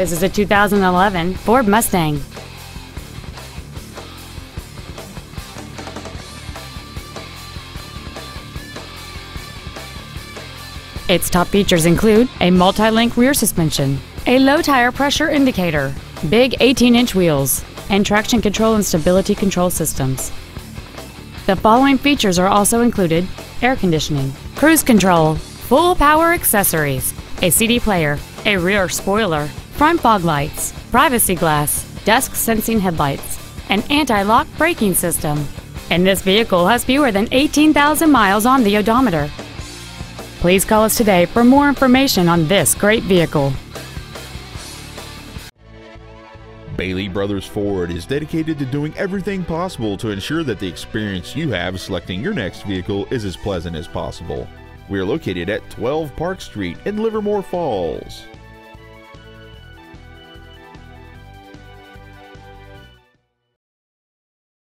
This is a 2011 Ford Mustang. Its top features include a multi-link rear suspension, a low tire pressure indicator, big 18-inch wheels, and traction control and stability control systems. The following features are also included: air conditioning, cruise control, full power accessories, a CD player, a rear spoiler, front fog lights, privacy glass, dusk sensing headlights, an anti-lock braking system. And this vehicle has fewer than 18,000 miles on the odometer. Please call us today for more information on this great vehicle. Bailey Brothers Ford is dedicated to doing everything possible to ensure that the experience you have selecting your next vehicle is as pleasant as possible. We are located at 12 Park Street in Livermore Falls.